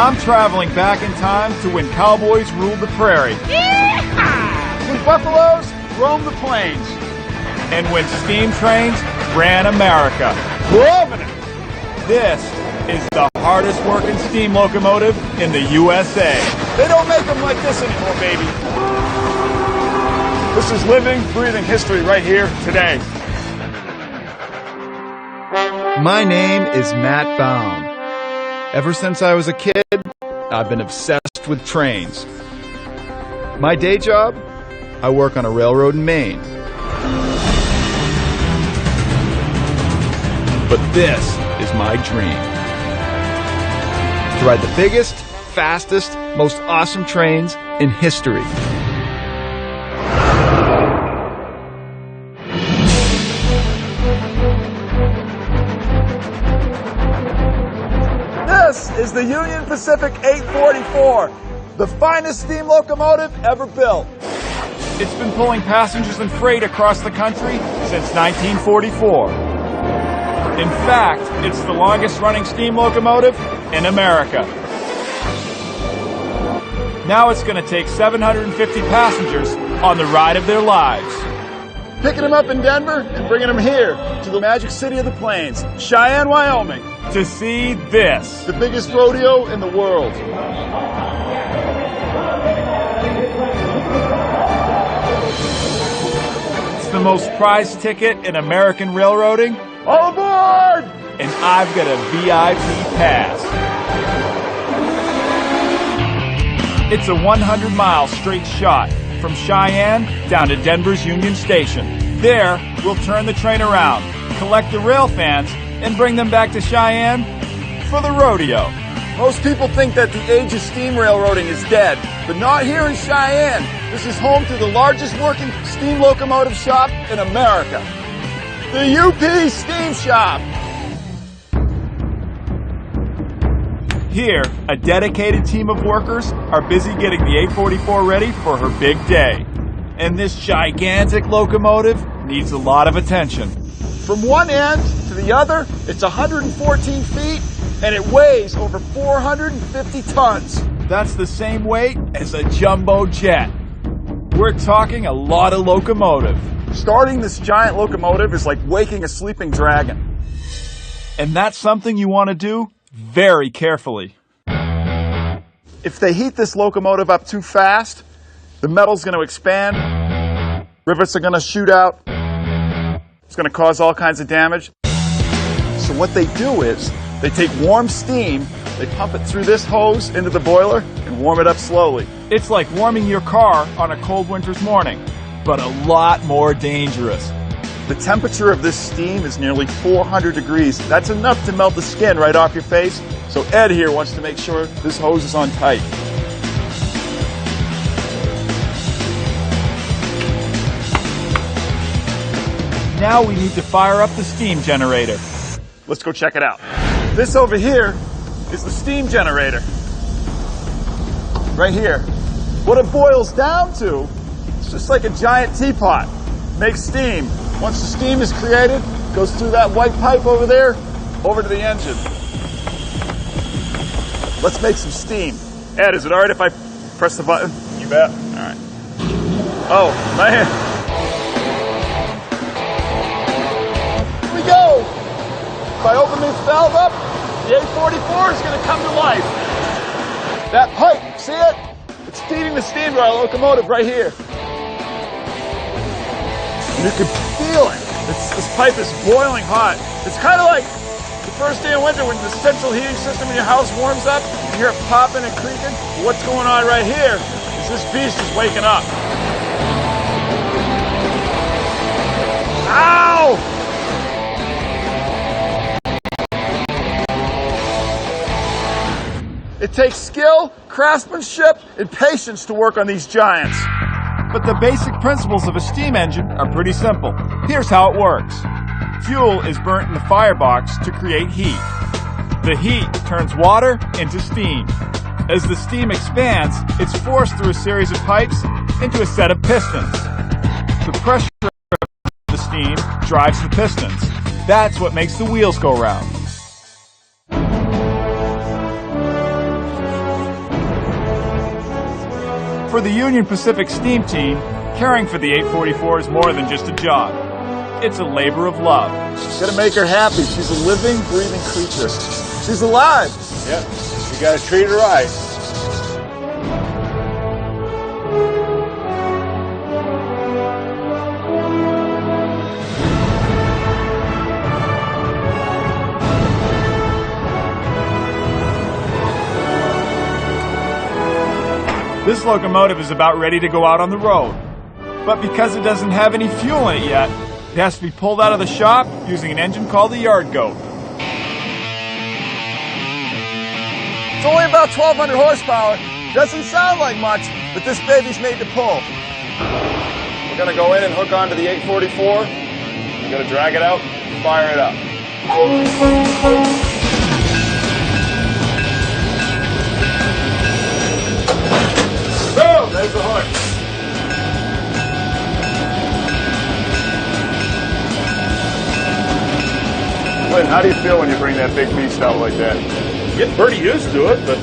I'm traveling back in time to when cowboys ruled the prairie. Yeehaw! When buffaloes roamed the plains. And when steam trains ran America. Loving it! This is the hardest working steam locomotive in the USA. They don't make them like this anymore, baby. This is living, breathing history right here today. My name is Matt Baum. Ever since I was a kid, I've been obsessed with trains. My day job? I work on a railroad in Maine. But this is my dream. To ride the biggest, fastest, most awesome trains in history. This is the Union Pacific 844, the finest steam locomotive ever built. It's been pulling passengers and freight across the country since 1944. In fact, it's the longest running steam locomotive in America. Now it's going to take 750 passengers on the ride of their lives. Picking them up in Denver and bringing them here to the magic city of the plains, Cheyenne, Wyoming. To see this. The biggest rodeo in the world. It's the most prized ticket in American railroading. All aboard! And I've got a VIP pass. It's a 100-mile straight shot from Cheyenne down to Denver's Union Station. There, we'll turn the train around, collect the rail fans, and bring them back to Cheyenne for the rodeo. Most people think that the age of steam railroading is dead, but not here in Cheyenne. This is home to the largest working steam locomotive shop in America. The UP Steam Shop. Here, a dedicated team of workers are busy getting the 844 ready for her big day. And this gigantic locomotive needs a lot of attention. From one end to the other, it's 114 feet, and it weighs over 450 tons. That's the same weight as a jumbo jet. We're talking a lot of locomotive. Starting this giant locomotive is like waking a sleeping dragon. And that's something you want to do very carefully. If they heat this locomotive up too fast, the metal's going to expand, rivets are going to shoot out, it's going to cause all kinds of damage. So what they do is, they take warm steam, they pump it through this hose into the boiler, and warm it up slowly. It's like warming your car on a cold winter's morning, but a lot more dangerous. The temperature of this steam is nearly 400 degrees. That's enough to melt the skin right off your face. So Ed here wants to make sure this hose is on tight. Now we need to fire up the steam generator. Let's go check it out. This over here is the steam generator. Right here. What it boils down to, it's just like a giant teapot. Makes steam. Once the steam is created, it goes through that white pipe over there, over to the engine. Let's make some steam. Ed, is it all right if I press the button? You bet. All right. Oh, man. Here we go. If I open this valve up, the 844 is going to come to life. That pipe, see it? It's feeding the steam to our locomotive right here. You can feel it. This pipe is boiling hot. It's kind of like the first day of winter when the central heating system in your house warms up. You hear it popping and creaking. What's going on right here is this beast is waking up. Ow! It takes skill, craftsmanship, and patience to work on these giants. But the basic principles of a steam engine are pretty simple. Here's how it works. Fuel is burnt in the firebox to create heat. The heat turns water into steam. As the steam expands, it's forced through a series of pipes into a set of pistons. The pressure of the steam drives the pistons. That's what makes the wheels go round. For the Union Pacific Steam Team, caring for the 844 is more than just a job. It's a labor of love. Gotta make her happy. She's a living, breathing creature. She's alive. Yep, you gotta treat her right. This locomotive is about ready to go out on the road. But because it doesn't have any fuel in it yet, it has to be pulled out of the shop using an engine called the Yard Goat. It's only about 1,200 horsepower. Doesn't sound like much, but this baby's made to pull. We're gonna go in and hook onto the 844. We're gonna drag it out, fire it up. Boom! There's the hook. Lynn, how do you feel when you bring that big beast out like that? Get pretty used to it, but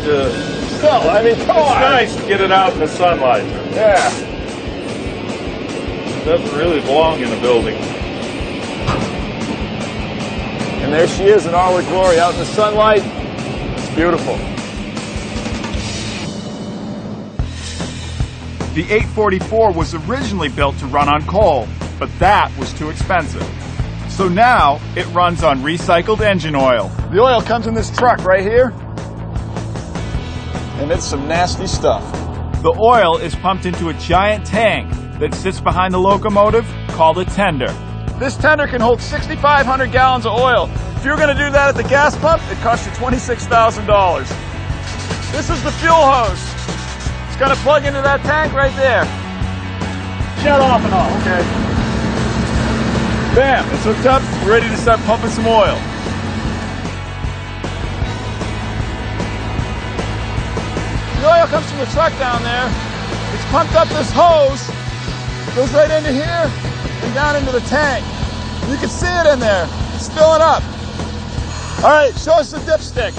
Still, I mean, come it's on. nice to get it out in the sunlight. Yeah. It doesn't really belong in a building. And there she is in all her glory out in the sunlight. It's beautiful. The 844 was originally built to run on coal, but that was too expensive. So now it runs on recycled engine oil. The oil comes in this truck right here. And it's some nasty stuff. The oil is pumped into a giant tank that sits behind the locomotive called a tender. This tender can hold 6,500 gallons of oil. If you were going to do that at the gas pump, it cost you $26,000. This is the fuel hose. It's going to plug into that tank right there. Shut off and on. Okay. Bam, it's hooked up. We're ready to start pumping some oil. The oil comes from the truck down there. It's pumped up this hose, goes right into here and down into the tank. You can see it in there. It's filling up. All right, show us the dipstick.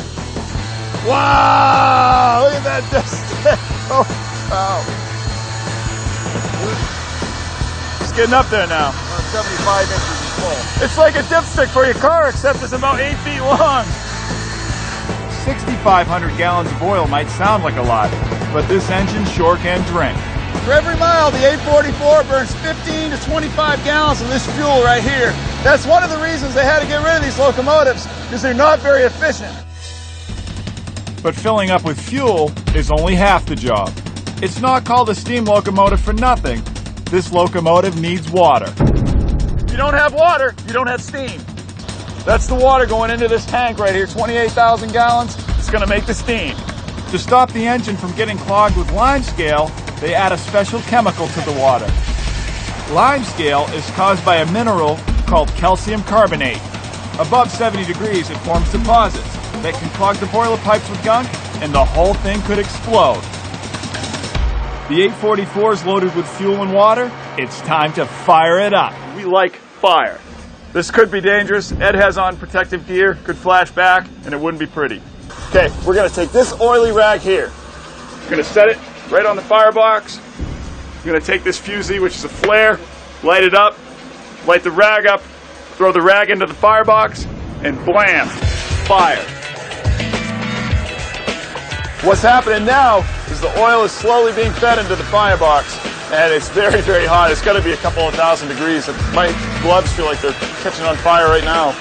Wow, look at that dipstick. Oh, wow. It's getting up there now. 75 inches full. It's like a dipstick for your car, except it's about 8 feet long. 6,500 gallons of oil might sound like a lot, but this engine sure can drink. For every mile, the 844 burns 15 to 25 gallons of this fuel right here. That's one of the reasons they had to get rid of these locomotives, because they're not very efficient. But filling up with fuel is only half the job. It's not called a steam locomotive for nothing. This locomotive needs water. If you don't have water, you don't have steam. That's the water going into this tank right here, 28,000 gallons. It's going to make the steam. To stop the engine from getting clogged with limescale, they add a special chemical to the water. Limescale is caused by a mineral called calcium carbonate. Above 70 degrees, it forms deposits that can clog the boiler pipes with gunk, and the whole thing could explode. The 844 is loaded with fuel and water. It's time to fire it up. We like fire. This could be dangerous. Ed has on protective gear, could flash back, and it wouldn't be pretty. Okay, we're going to take this oily rag here. We're going to set it right on the firebox. We're going to take this fusee, which is a flare, light it up, light the rag up, throw the rag into the firebox, and blam, fire. What's happening now is the oil is slowly being fed into the firebox, and it's very, very hot. It's got to be a couple of thousand degrees. My gloves feel like they're catching on fire right now.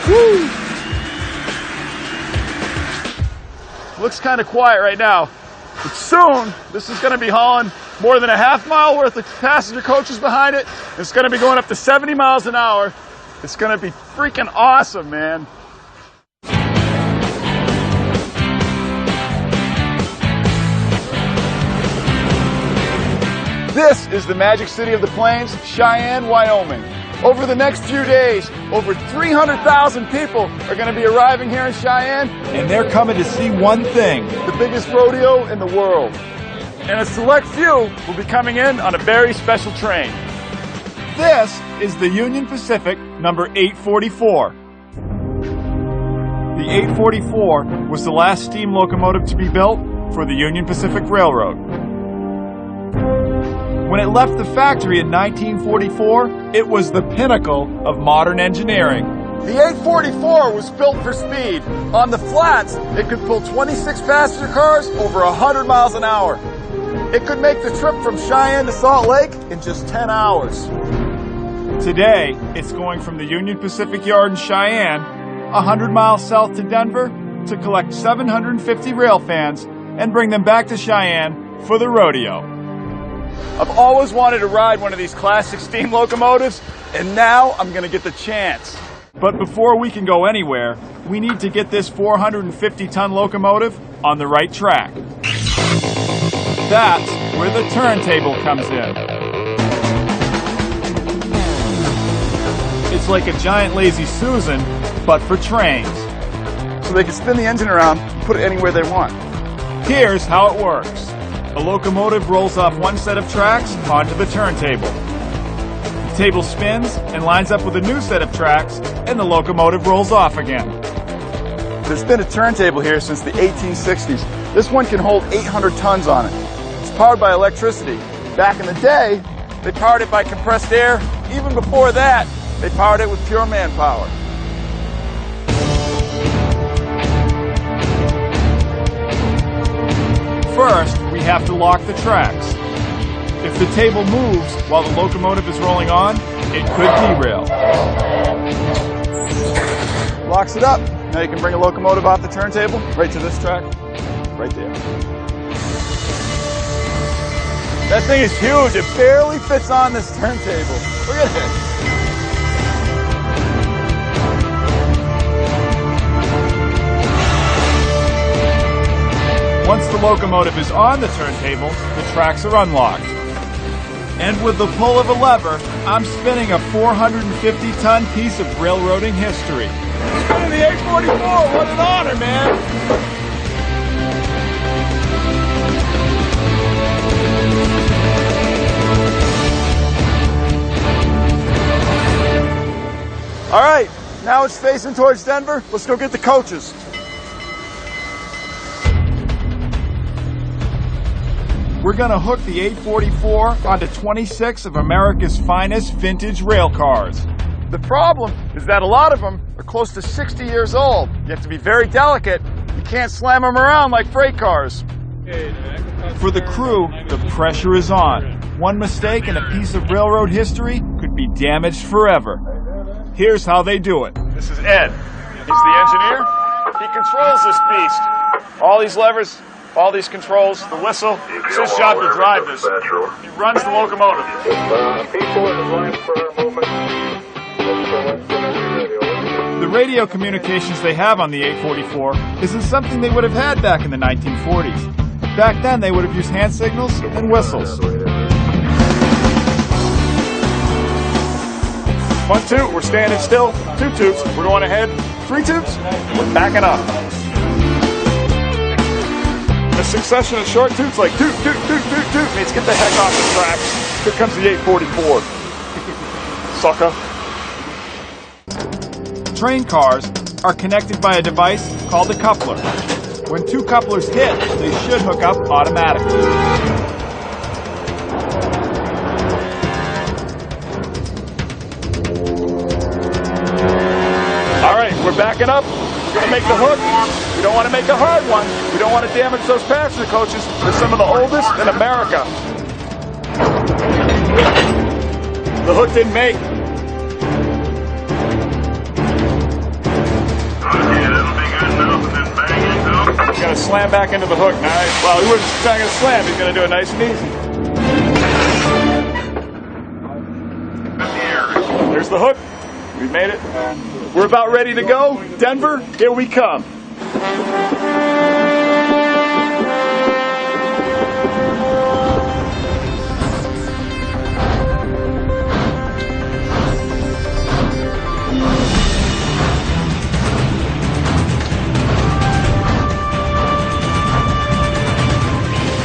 Woo! Looks kind of quiet right now, but soon this is going to be hauling more than a half-mile worth of passenger coaches behind it. It's going to be going up to 70 miles an hour. It's going to be freaking awesome, man. This is the magic city of the plains, Cheyenne, Wyoming. Over the next few days, over 300,000 people are going to be arriving here in Cheyenne. And they're coming to see one thing. The biggest rodeo in the world. And a select few will be coming in on a very special train. This is the Union Pacific number 844. The 844 was the last steam locomotive to be built for the Union Pacific Railroad. When it left the factory in 1944, it was the pinnacle of modern engineering. The 844 was built for speed. On the flats, it could pull 26 passenger cars over 100 miles an hour. It could make the trip from Cheyenne to Salt Lake in just 10 hours. Today, it's going from the Union Pacific Yard in Cheyenne, 100 miles south to Denver, to collect 750 rail fans and bring them back to Cheyenne for the rodeo. I've always wanted to ride one of these classic steam locomotives, and now I'm going to get the chance. But before we can go anywhere, we need to get this 450-ton locomotive on the right track. That's where the turntable comes in. It's like a giant Lazy Susan, but for trains. So they can spin the engine around, put it anywhere they want. Here's how it works. A locomotive rolls off one set of tracks onto the turntable. The table spins and lines up with a new set of tracks, and the locomotive rolls off again. There's been a turntable here since the 1860s. This one can hold 800 tons on it. It's powered by electricity. Back in the day, they powered it by compressed air. Even before that, they powered it with pure manpower. First, we have to lock the tracks. If the table moves while the locomotive is rolling on, it could derail. Locks it up. Now you can bring a locomotive off the turntable right to this track, right there. That thing is huge. It barely fits on this turntable. Look at it. Once the locomotive is on the turntable, the tracks are unlocked. And with the pull of a lever, I'm spinning a 450-ton piece of railroading history. Spinning the 844, what an honor, man! All right, now it's facing towards Denver. Let's go get the coaches. We're going to hook the 844 onto 26 of America's finest vintage rail cars. The problem is that a lot of them are close to 60 years old. You have to be very delicate. You can't slam them around like freight cars. For the crew, the pressure is on. One mistake and a piece of railroad history could be damaged forever. Here's how they do it. This is Ed. He's the engineer. He controls this beast. All these levers, all these controls, the whistle. It's his job to drive this. He runs the locomotive. The radio communications they have on the 844 isn't something they would have had back in the 1940s. Back then, they would have used hand signals and whistles. 1 toot, we're standing still. 2 toots, we're going ahead. 3 toots, we're backing up. A succession of short toots like toot, toot, toot, toot, toot means get the heck off the tracks. Here comes the 844. Sucker. Train cars are connected by a device called a coupler. When 2 couplers hit, they should hook up automatically. All right, we're backing up. We're going to make the hook. We don't want to make a hard one. We don't want to damage those passenger coaches. They're some of the oldest in America. The hook didn't make. He's going to slam back into the hook. Nice. Well, he wasn't trying to slam. He's going to do it nice and easy. There's the hook. We made it. We're about ready to go. Denver, here we come.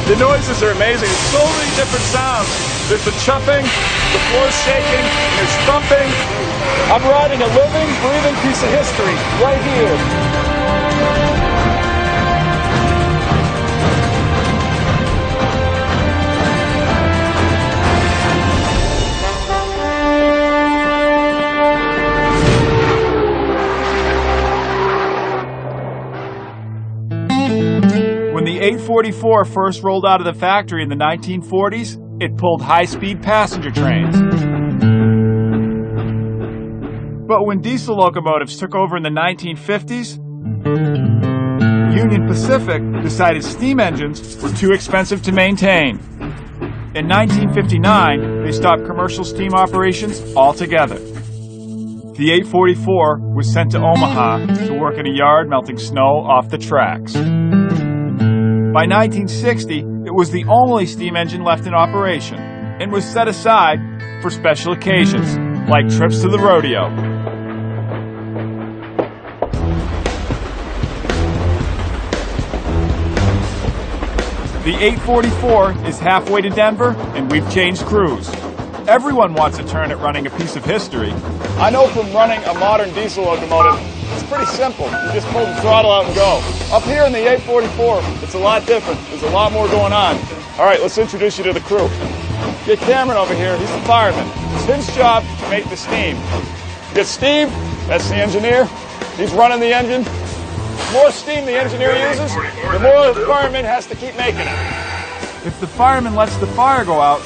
The noises are amazing. There's so many different sounds. There's the chuffing, the floor's shaking, there's thumping. I'm riding a living, breathing piece of history right here. 844 first rolled out of the factory in the 1940s, it pulled high-speed passenger trains. But when diesel locomotives took over in the 1950s, Union Pacific decided steam engines were too expensive to maintain. In 1959, they stopped commercial steam operations altogether. The 844 was sent to Omaha to work in a yard melting snow off the tracks. By 1960, it was the only steam engine left in operation and was set aside for special occasions, like trips to the rodeo. The 844 is halfway to Denver, and we've changed crews. Everyone wants a turn at running a piece of history. I know from running a modern diesel locomotive, it's pretty simple. You just pull the throttle out and go. Up here in the 844, it's a lot different. There's a lot more going on. All right, let's introduce you to the crew. Get Cameron over here. He's the fireman. It's his job to make the steam. Get Steve, that's the engineer. He's running the engine. The more steam the engineer uses, the more the fireman has to keep making it. If the fireman lets the fire go out,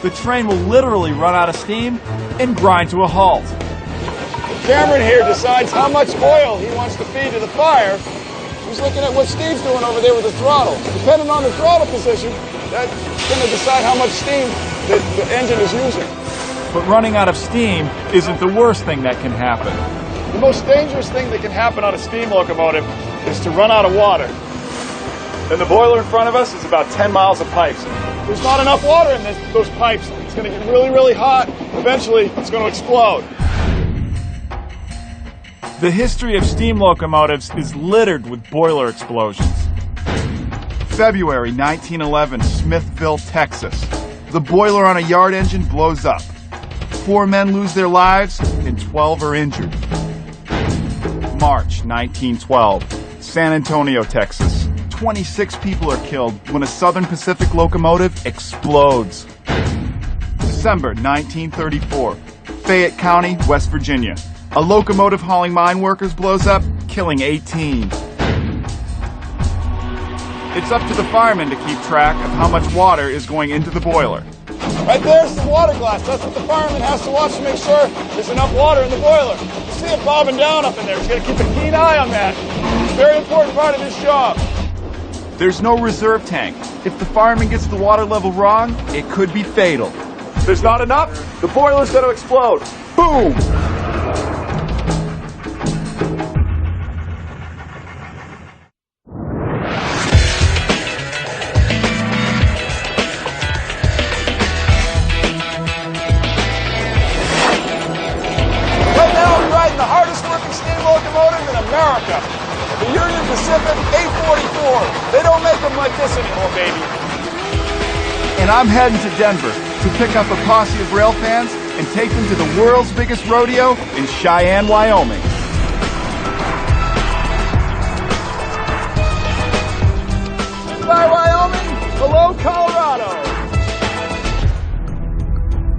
the train will literally run out of steam and grind to a halt. Cameron here decides how much oil he wants to feed to the fire. He's looking at what Steve's doing over there with the throttle. Depending on the throttle position, that's going to decide how much steam the engine is using. But running out of steam isn't the worst thing that can happen. The most dangerous thing that can happen on a steam locomotive is to run out of water. And the boiler in front of us is about 10 miles of pipes. There's not enough water in those pipes. It's going to get really, really hot. Eventually, it's going to explode. The history of steam locomotives is littered with boiler explosions. February 1911, Smithville, Texas. The boiler on a yard engine blows up. 4 men lose their lives and 12 are injured. March 1912, San Antonio, Texas. 26 people are killed when a Southern Pacific locomotive explodes. December 1934, Fayette County, West Virginia. A locomotive hauling mine workers blows up, killing 18. It's up to the firemen to keep track of how much water is going into the boiler. Right there's the water glass. That's what the fireman has to watch to make sure there's enough water in the boiler. You see it bobbing down up in there. He's got to keep a keen eye on that. Very important part of his job. There's no reserve tank. If the fireman gets the water level wrong, it could be fatal. If there's not enough, the boiler's going to explode. Boom! Right now, I'm riding the hardest working steam locomotive in America. The Union Pacific 844. They don't make them like this anymore, baby. And I'm heading to Denver to pick up a posse of rail fans and take them to the world's biggest rodeo in Cheyenne, Wyoming. Goodbye, Wyoming. Hello, Colorado.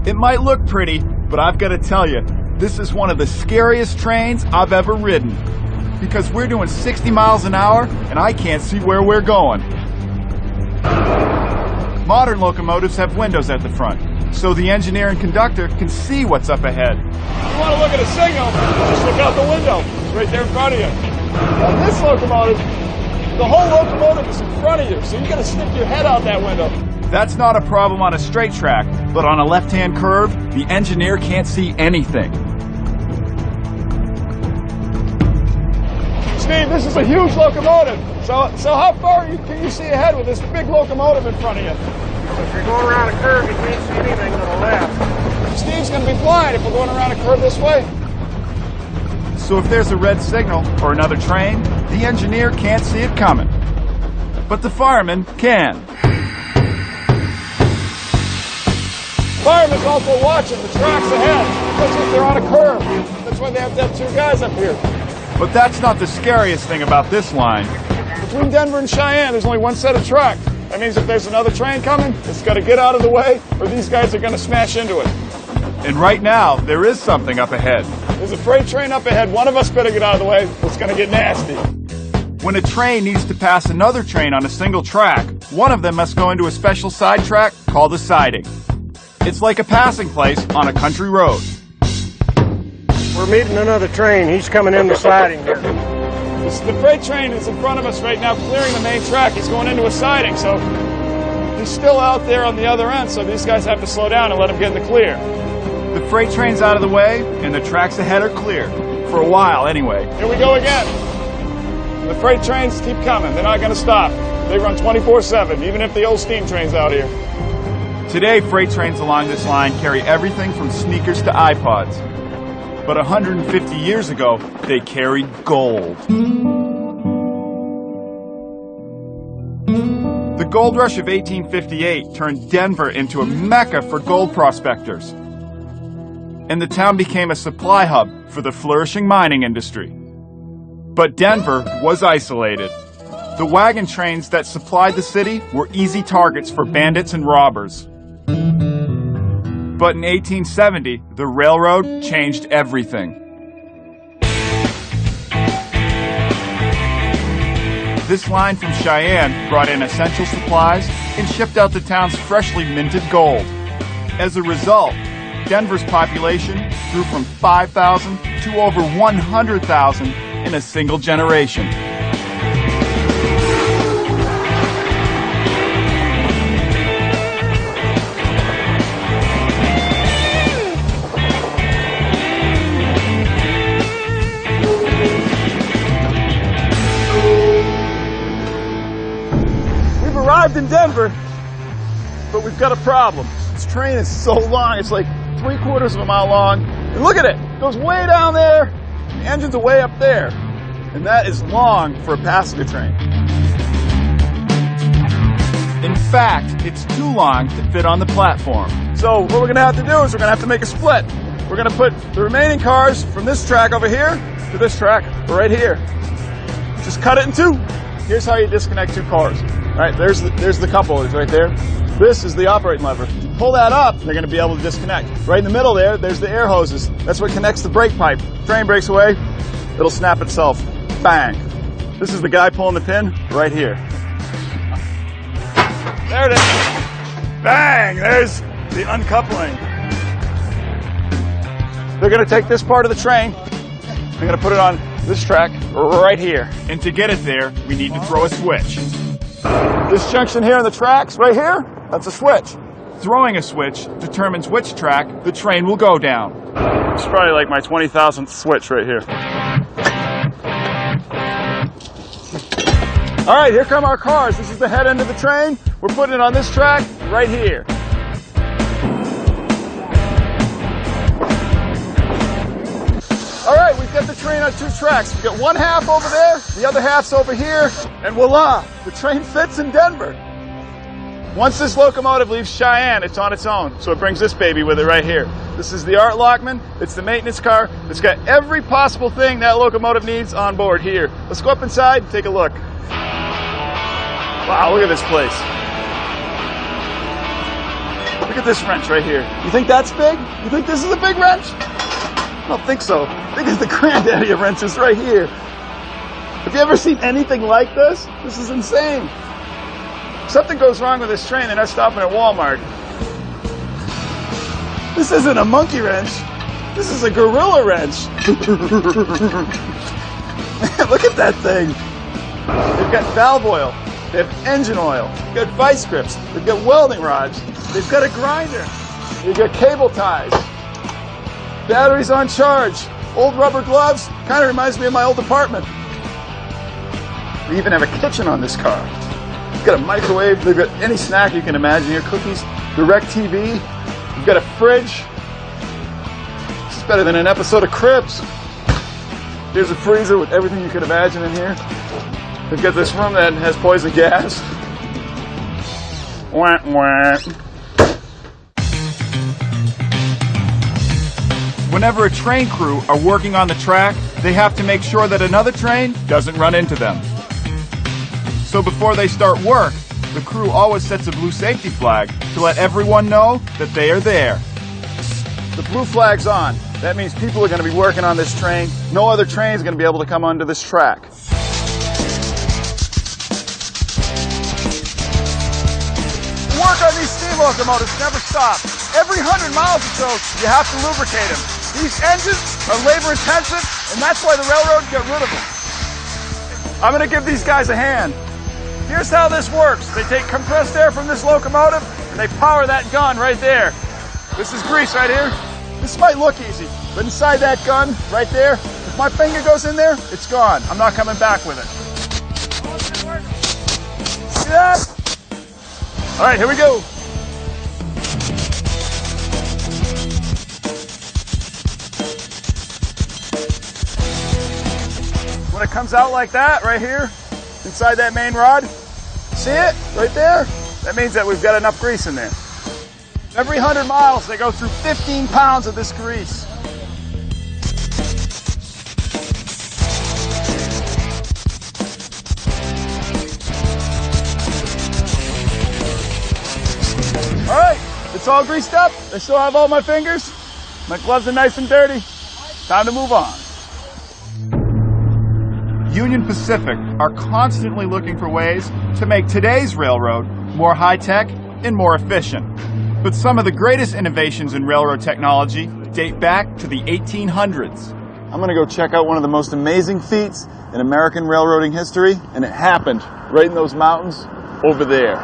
It might look pretty, but I've got to tell you, this is one of the scariest trains I've ever ridden. Because we're doing 60 miles an hour, and I can't see where we're going. Modern locomotives have windows at the front, so the engineer and conductor can see what's up ahead. If you want to look at a signal, just look out the window. It's right there in front of you. On this locomotive, the whole locomotive is in front of you, so you got to stick your head out that window. That's not a problem on a straight track, but on a left-hand curve, the engineer can't see anything. Steve, this is a huge locomotive. So how far can you see ahead with this big locomotive in front of you? If you're going around a curve, you can't see anything to the left. Steve's going to be blind if we're going around a curve this way. So if there's a red signal or another train, the engineer can't see it coming. But the fireman can. Firemen's also watching the tracks ahead, especially if they're on a curve. That's why they have to have 2 guys up here. But that's not the scariest thing about this line. Between Denver and Cheyenne, there's only 1 set of tracks. That means if there's another train coming, it's got to get out of the way, or these guys are going to smash into it. And right now, there is something up ahead. There's a freight train up ahead. One of us better get out of the way. It's going to get nasty. When a train needs to pass another train on a single track, one of them must go into a special side track called a siding. It's like a passing place on a country road. We're meeting another train. He's coming in the siding here. The freight train is in front of us right now, clearing the main track. He's going into a siding, so he's still out there on the other end, so these guys have to slow down and let him get in the clear. The freight train's out of the way, and the tracks ahead are clear. For a while, anyway. Here we go again. The freight trains keep coming. They're not going to stop. They run 24/7, even if the old steam train's out here. Today, freight trains along this line carry everything from sneakers to iPods. But 150 years ago, they carried gold. The gold rush of 1858 turned Denver into a mecca for gold prospectors. And the town became a supply hub for the flourishing mining industry. But Denver was isolated. The wagon trains that supplied the city were easy targets for bandits and robbers. But in 1870, the railroad changed everything. This line from Cheyenne brought in essential supplies and shipped out the town's freshly minted gold. As a result, Denver's population grew from 5,000 to over 100,000 in a single generation. We've arrived in Denver, but we've got a problem. This train is so long, it's like 3/4 of a mile long. And look at it, it goes way down there. The engines are way up there. And that is long for a passenger train. In fact, it's too long to fit on the platform. So what we're gonna have to do is we're gonna have to make a split. We're gonna put the remaining cars from this track over here to this track right here. Just cut it in two. Here's how you disconnect two cars. All right, there's the cup holders right there. This is the operating lever. Pull that up, they're going to be able to disconnect. Right in the middle there's the air hoses. That's what connects the brake pipe. Train breaks away, it'll snap itself. Bang. This is the guy pulling the pin right here. There it is. Bang, there's the uncoupling. They're going to take this part of the train, they're going to put it on this track right here. And to get it there, we need to throw a switch. This junction here in the tracks, right here, that's a switch. Throwing a switch determines which track the train will go down. It's probably like my 20,000th switch right here. All right, here come our cars. This is the head end of the train. We're putting it on this track right here. All right, we've got the train on two tracks. We've got one half over there, the other half's over here, and voila, the train fits in Denver. Once this locomotive leaves Cheyenne, it's on its own, so it brings this baby with it right here. This is the Art Lockman. It's the maintenance car. It's got every possible thing that locomotive needs on board here. Let's go up inside and take a look. Wow, look at this place. Look at this wrench right here. You think that's big? You think this is a big wrench? I don't think so. I think it's the granddaddy of wrenches right here. Have you ever seen anything like this? This is insane. If something goes wrong with this train, they're not stopping at Walmart. This isn't a monkey wrench. This is a gorilla wrench. Look at that thing. They've got valve oil. They have engine oil. They've got vice grips. They've got welding rods. They've got a grinder. They've got cable ties. Batteries on charge. Old rubber gloves. Kind of reminds me of my old apartment. We even have a kitchen on this car. You've got a microwave. They've got any snack you can imagine here. Cookies, direct TV. You've got a fridge. This is better than an episode of Cribs. Here's a freezer with everything you could imagine in here. They've got this room that has poison gas. Wah, wah. Whenever a train crew are working on the track, they have to make sure that another train doesn't run into them. So before they start work, the crew always sets a blue safety flag to let everyone know that they are there. The blue flag's on. That means people are going to be working on this train. No other train is going to be able to come onto this track. locomotives never stop. Every 100 miles or so, you have to lubricate them. These engines are labor intensive, and that's why the railroad get rid of them. I'm going to give these guys a hand. Here's how this works. They take compressed air from this locomotive, and they power that gun right there. This is grease right here. This might look easy, but inside that gun right there, if my finger goes in there, it's gone. I'm not coming back with it. See that? All right, here we go. When it comes out like that, right here, inside that main rod, see it right there? That means that we've got enough grease in there. Every 100 miles, they go through 15 pounds of this grease. All right, it's all greased up. I still have all my fingers. My gloves are nice and dirty. Time to move on. Union Pacific are constantly looking for ways to make today's railroad more high-tech and more efficient. But some of the greatest innovations in railroad technology date back to the 1800s. I'm going to go check out one of the most amazing feats in American railroading history, and it happened right in those mountains over there.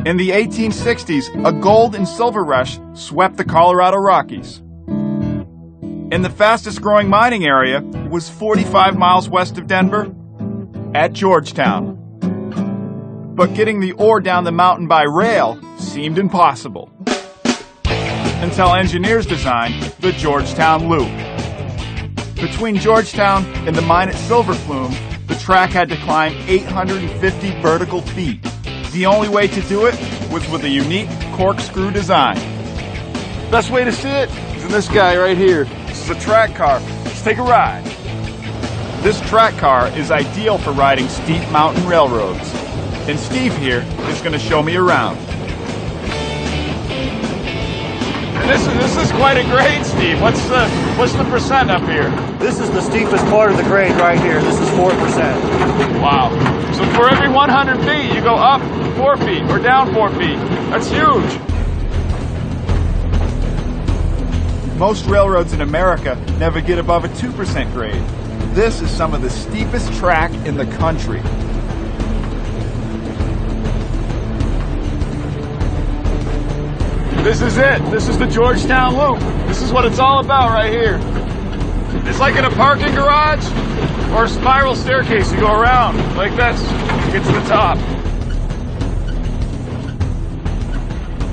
In the 1860s, a gold and silver rush swept the Colorado Rockies. And the fastest growing mining area was 45 miles west of Denver at Georgetown. But getting the ore down the mountain by rail seemed impossible. Until engineers designed the Georgetown Loop. Between Georgetown and the mine at Silver Plume, the track had to climb 850 vertical feet. The only way to do it was with a unique corkscrew design. Best way to see it is in this guy right here. This is a track car. Let's take a ride. This track car is ideal for riding steep mountain railroads. And Steve here is going to show me around. And this is quite a grade, Steve. What's the percent up here? This is the steepest part of the grade right here. This is 4%. Wow. So for every 100 feet, you go up 4 feet or down 4 feet. That's huge. Most railroads in America never get above a 2% grade. This is some of the steepest track in the country. This is it. This is the Georgetown Loop. This is what it's all about right here. It's like in a parking garage or a spiral staircase. You go around like this, get to the top.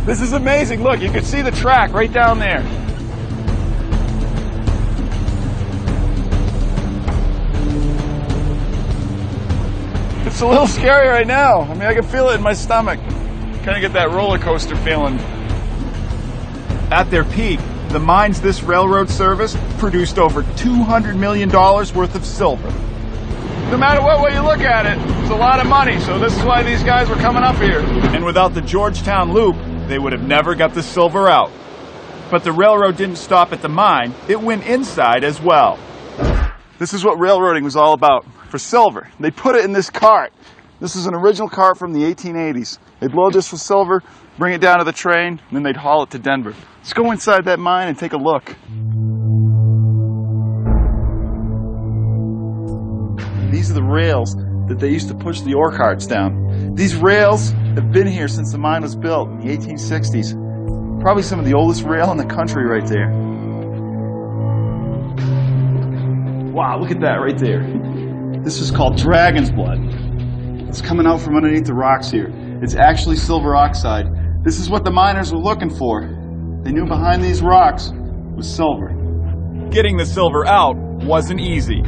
This is amazing. Look, you can see the track right down there. It's a little scary right now. I mean, I can feel it in my stomach. Kind of get that roller coaster feeling. At their peak, the mines this railroad serviced produced over $200 million worth of silver. No matter what way you look at it, it's a lot of money, so this is why these guys were coming up here. And without the Georgetown Loop, they would have never got the silver out. But the railroad didn't stop at the mine, it went inside as well. This is what railroading was all about, for silver. They put it in this cart. This is an original cart from the 1880s. They'd load this with silver, bring it down to the train, and then they'd haul it to Denver. Let's go inside that mine and take a look. These are the rails that they used to push the ore carts down. These rails have been here since the mine was built in the 1860s. Probably some of the oldest rail in the country right there. Wow, look at that right there. This is called dragon's blood. It's coming out from underneath the rocks here. It's actually silver oxide. This is what the miners were looking for. They knew behind these rocks was silver. Getting the silver out wasn't easy.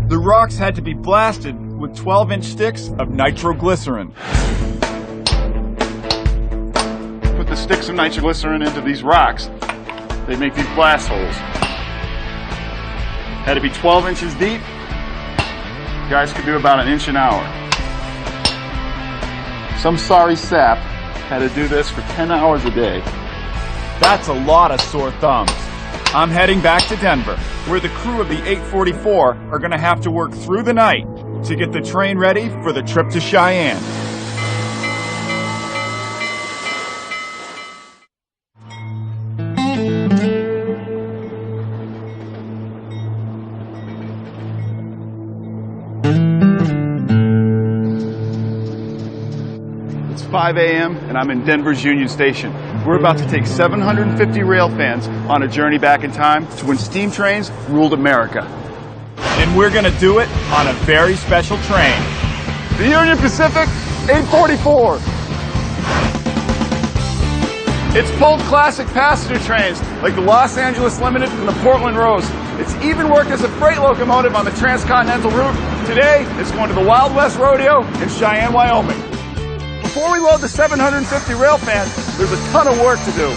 The rocks had to be blasted with 12-inch sticks of nitroglycerin. Put the sticks of nitroglycerin into these rocks. They make these blast holes. Had to be 12 inches deep. Guys could do about 1 inch an hour. Some sorry sap had to do this for 10 hours a day. That's a lot of sore thumbs. I'm heading back to Denver, where the crew of the 844 are going to have to work through the night to get the train ready for the trip to Cheyenne. 5 a.m. and I'm in Denver's Union Station. We're about to take 750 rail fans on a journey back in time to when steam trains ruled America. And we're going to do it on a very special train. The Union Pacific 844. It's pulled classic passenger trains like the Los Angeles Limited and the Portland Rose. It's even worked as a freight locomotive on the transcontinental route. Today, it's going to the Wild West Rodeo in Cheyenne, Wyoming. Before we load the 750 rail fans, there's a ton of work to do.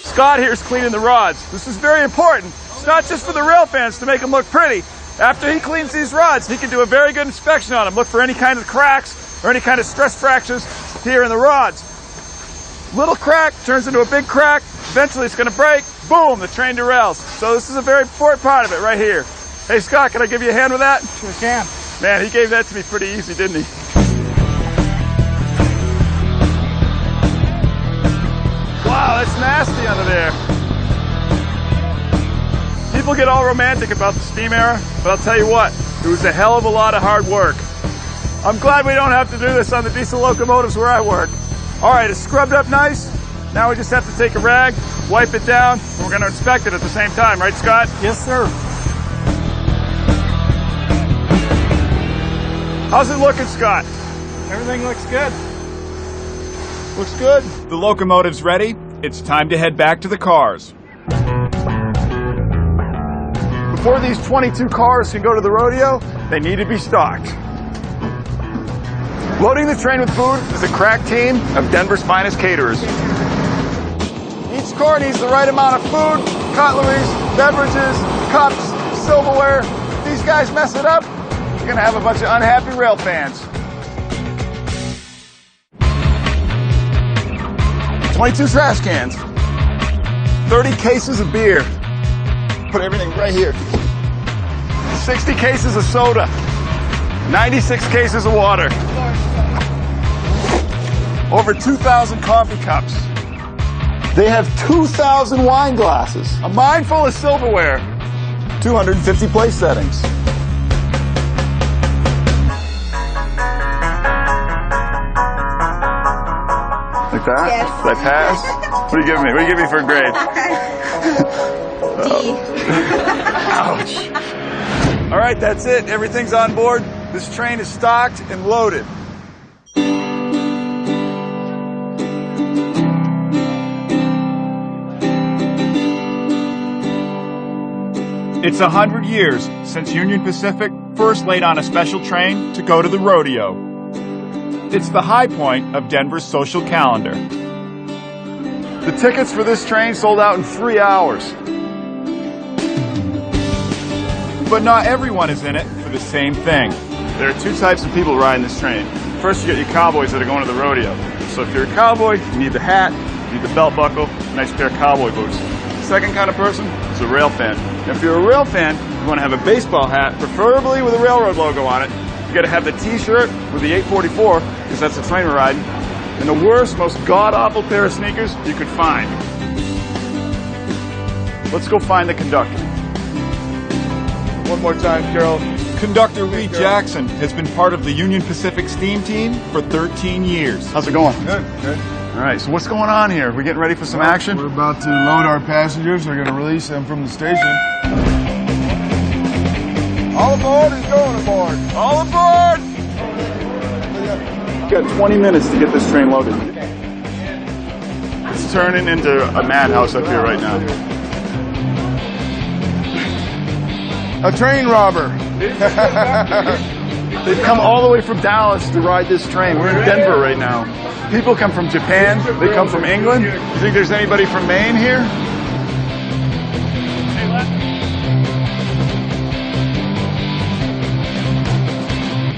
Scott here is cleaning the rods. This is very important. It's not just for the rail fans to make them look pretty. After he cleans these rods, he can do a very good inspection on them. Look for any kind of cracks or any kind of stress fractures here in the rods. Little crack turns into a big crack. Eventually it's going to break. Boom, the train derails. So this is a very important part of it right here. Hey, Scott, can I give you a hand with that? Sure can. Man, he gave that to me pretty easy, didn't he? Wow, that's nasty under there. People get all romantic about the steam era, but I'll tell you what, it was a hell of a lot of hard work. I'm glad we don't have to do this on the diesel locomotives where I work. All right, it's scrubbed up nice. Now we just have to take a rag, wipe it down, and we're going to inspect it at the same time, right, Scott? Yes, sir. How's it looking, Scott? Everything looks good. Looks good. The locomotive's ready. It's time to head back to the cars. Before these 22 cars can go to the rodeo, they need to be stocked. Loading the train with food is a crack team of Denver's finest caterers. Each car needs the right amount of food, cutleries, beverages, cups, silverware. If these guys mess it up, you're going to have a bunch of unhappy rail fans. 22 trash cans, 30 cases of beer. Put everything right here. 60 cases of soda, 96 cases of water, over 2,000 coffee cups. They have 2,000 wine glasses, a mine full of silverware, 250 place settings. Like that? Yes. Did I pass? What do you give me? What do you give me for a grade? Ouch. All right, that's it. Everything's on board. This train is stocked and loaded. It's 100 years since Union Pacific first laid on a special train to go to the rodeo. It's the high point of Denver's social calendar. The tickets for this train sold out in 3 hours. But not everyone is in it for the same thing. There are two types of people riding this train. First, you get your cowboys that are going to the rodeo. So if you're a cowboy, you need the hat, you need the belt buckle, a nice pair of cowboy boots. The second kind of person is a rail fan. And if you're a rail fan, you want to have a baseball hat, preferably with a railroad logo on it. You got to have the T-shirt with the 844, because that's the train we're riding, and the worst, most god-awful pair of sneakers you could find. Let's go find the conductor. One more time, Carol. Conductor Lee Jackson has been part of the Union Pacific steam team for 13 years. How's it going? Good, good. All right, so what's going on here? We getting ready for some action? We're about to load our passengers. We're going to release them from the station. All aboard is going aboard. All aboard! We've got 20 minutes to get this train loaded. It's turning into a madhouse up here right now. A train robber. They've come all the way from Dallas to ride this train. We're in Denver right now. People come from Japan. They come from England. You think there's anybody from Maine here?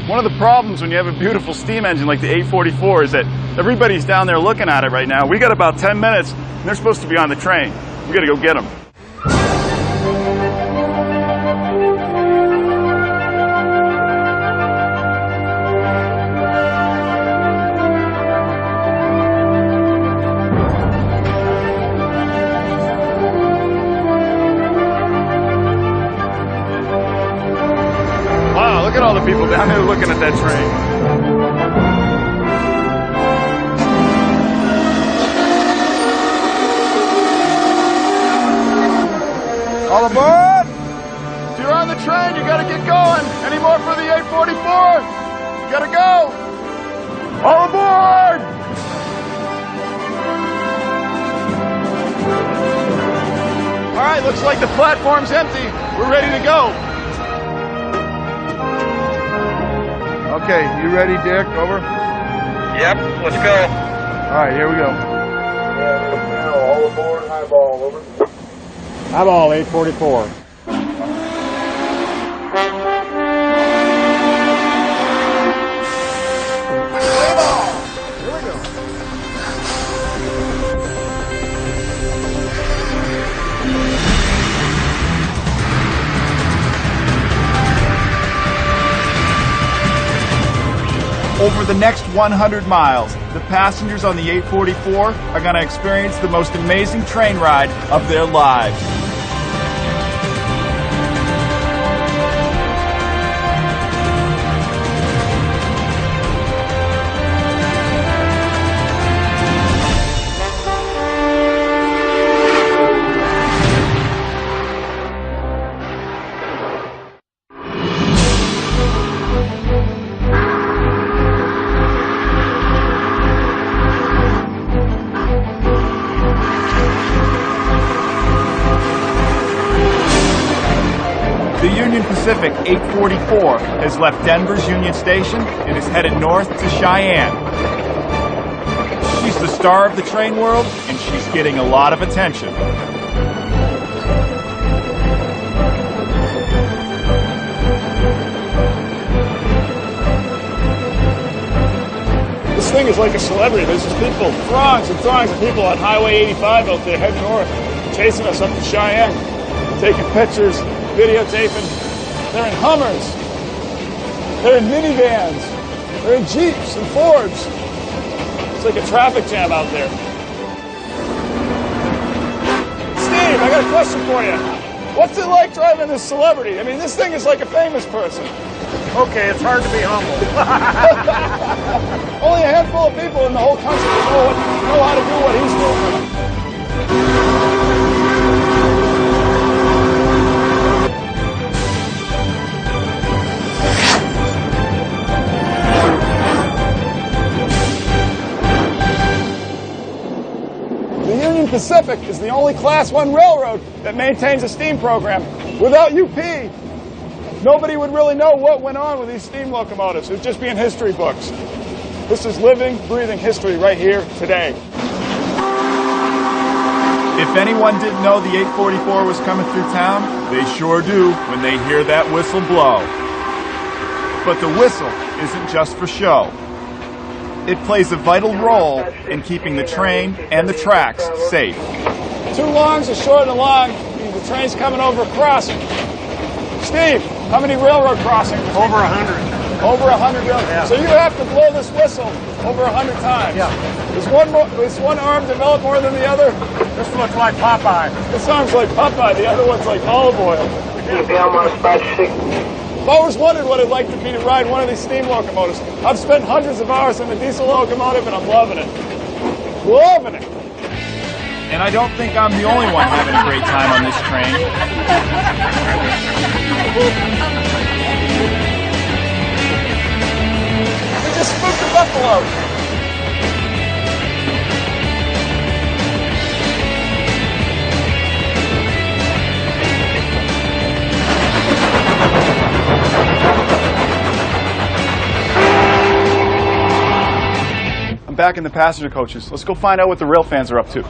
One of the problems when you have a beautiful steam engine like the 844 is that everybody's down there looking at it right now. We got about 10 minutes, and they're supposed to be on the train. We got to go get them. Wow, look at all the people down there looking at that train. All aboard! If you're on the train, you gotta get going. Any more for the 844? You gotta go. All aboard! All right, looks like the platform's empty. We're ready to go. Okay, you ready, Dick? Over? Yep, let's go. All right, here we go. All aboard, highball, over. Highball, 844. Over the next 100 miles, the passengers on the 844 are going to experience the most amazing train ride of their lives. The Union Pacific 844 has left Denver's Union Station and is headed north to Cheyenne. She's the star of the train world, and she's getting a lot of attention. This thing is like a celebrity. There's just people, throngs and throngs of people on Highway 85 out there heading north, chasing us up to Cheyenne, taking pictures, videotaping. They're in Hummers. They're in minivans. They're in Jeeps and Fords. It's like a traffic jam out there. Steve, I got a question for you. What's it like driving this celebrity? I mean, this thing is like a famous person. Okay, it's hard to be humble. Only a handful of people in the whole country know how to do what he's doing. The Union Pacific is the only Class 1 railroad that maintains a steam program. Without UP, nobody would really know what went on with these steam locomotives. It would just be in history books. This is living, breathing history right here today. If anyone didn't know the 844 was coming through town, they sure do when they hear that whistle blow. But the whistle isn't just for show. It plays a vital role in keeping the train and the tracks safe. Two longs, a short and a long. The train's coming over a crossing. Steve, how many railroad crossings? Over 100. Over 100 railroad. Yeah. So you have to blow this whistle over 100 times. Yeah. Is one arm developed more than the other? This looks like Popeye. This arm's like Popeye. The other one's like olive oil. I've always wondered what it'd like to be to ride one of these steam locomotives. I've spent hundreds of hours in a diesel locomotive, and I'm loving it. Loving it. And I don't think I'm the only one having a great time on this train. We just spooked a buffalo. I'm back in the passenger coaches. Let's go find out what the rail fans are up to.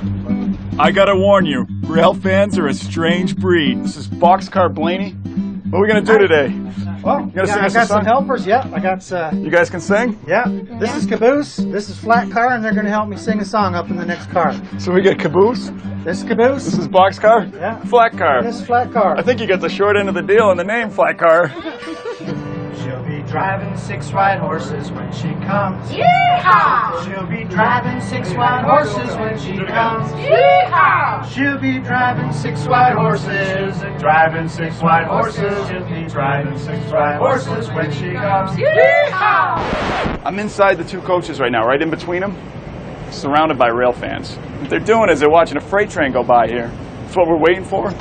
I gotta warn you, rail fans are a strange breed. This is Boxcar Blaney. What are we gonna do today? Well, I got some helpers. Yeah, I got. You guys can sing? Yeah, this is Caboose. This is Flat Car, and they're going to help me sing a song up in the next car. So we get Caboose. This is Caboose. This is Boxcar. Yeah. Flat Car. This is Flat Car. I think you got the short end of the deal in the name, Flat Car. She'll be driving 6 white horses when she comes. Yeehaw! She'll be driving 6 white horses when she comes. Yeehaw! She'll be driving 6 white horses. Driving 6 white horses. She'll be driving 6 white horses when she comes. Yeehaw! I'm inside the two coaches right now, right in between them, surrounded by rail fans. What they're doing is they're watching a freight train go by here. That's what we're waiting for.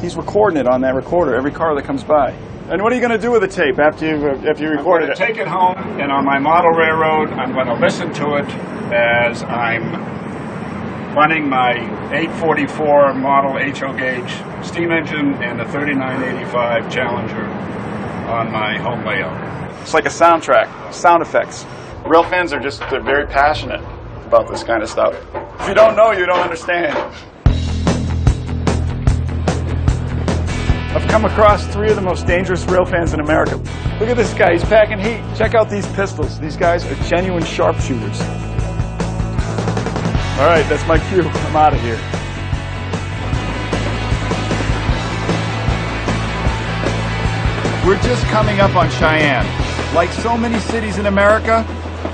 He's recording it on that recorder, every car that comes by. And what are you going to do with the tape after you recorded it? Take it home, and on my model railroad, I'm going to listen to it as I'm running my 844 model HO gauge steam engine and the 3985 Challenger on my home layout. It's like a soundtrack, sound effects. Rail fans are they're very passionate about this kind of stuff. If you don't know, you don't understand. I've come across 3 of the most dangerous rail fans in America. Look at this guy, he's packing heat. Check out these pistols. These guys are genuine sharpshooters. All right, that's my cue. I'm out of here. We're just coming up on Cheyenne. Like so many cities in America,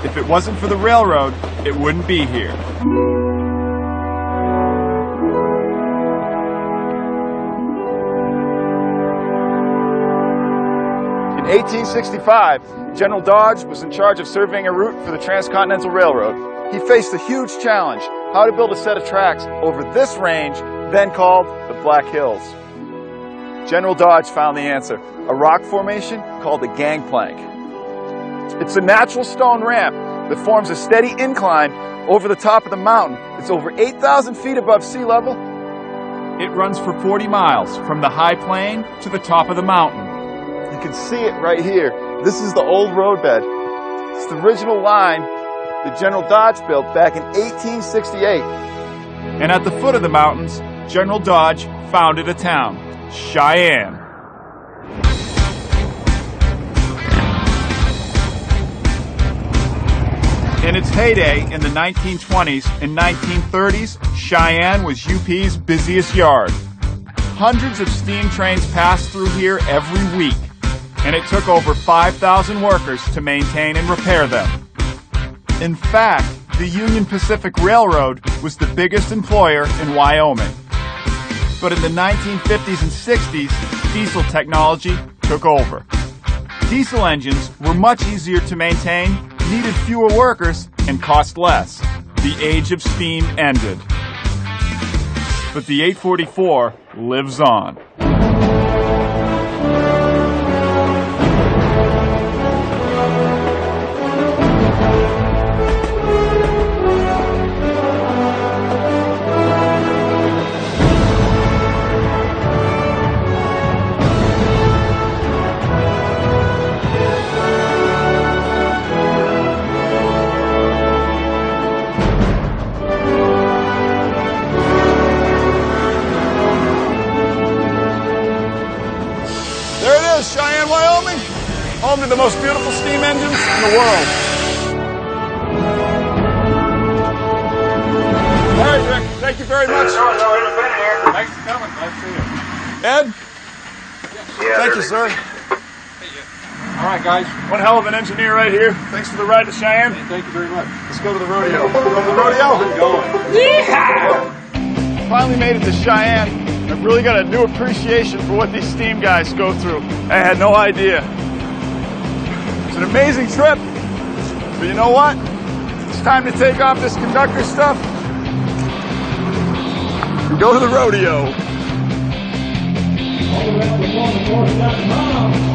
if it wasn't for the railroad, it wouldn't be here. In 1865, General Dodge was in charge of surveying a route for the Transcontinental Railroad. He faced a huge challenge, how to build a set of tracks over this range, then called the Black Hills. General Dodge found the answer, a rock formation called the gangplank. It's a natural stone ramp that forms a steady incline over the top of the mountain. It's over 8,000 feet above sea level. It runs for 40 miles from the high plain to the top of the mountain. You can see it right here. This is the old roadbed. It's the original line that General Dodge built back in 1868. And at the foot of the mountains, General Dodge founded a town, Cheyenne. In its heyday in the 1920s and 1930s, Cheyenne was UP's busiest yard. Hundreds of steam trains passed through here every week, and it took over 5,000 workers to maintain and repair them. In fact, the Union Pacific Railroad was the biggest employer in Wyoming. But in the 1950s and 60s, diesel technology took over. Diesel engines were much easier to maintain, needed fewer workers, and cost less. The age of steam ended. But the 844 lives on. Cheyenne, Wyoming, home to the most beautiful steam engines in the world. All right, Rick, thank you very much. Thanks for coming. Nice to see you. Ed? Yeah, Thank you, sir. All right, guys. One hell of an engineer right here. Thanks for the ride to Cheyenne. Thank you very much. Let's go to the rodeo. Go to the rodeo? Yeehaw! Finally made it to Cheyenne. I've really got a new appreciation for what these steam guys go through. I had no idea. It's an amazing trip. But you know what? It's time to take off this conductor stuff and go to the rodeo. All around the corner, down the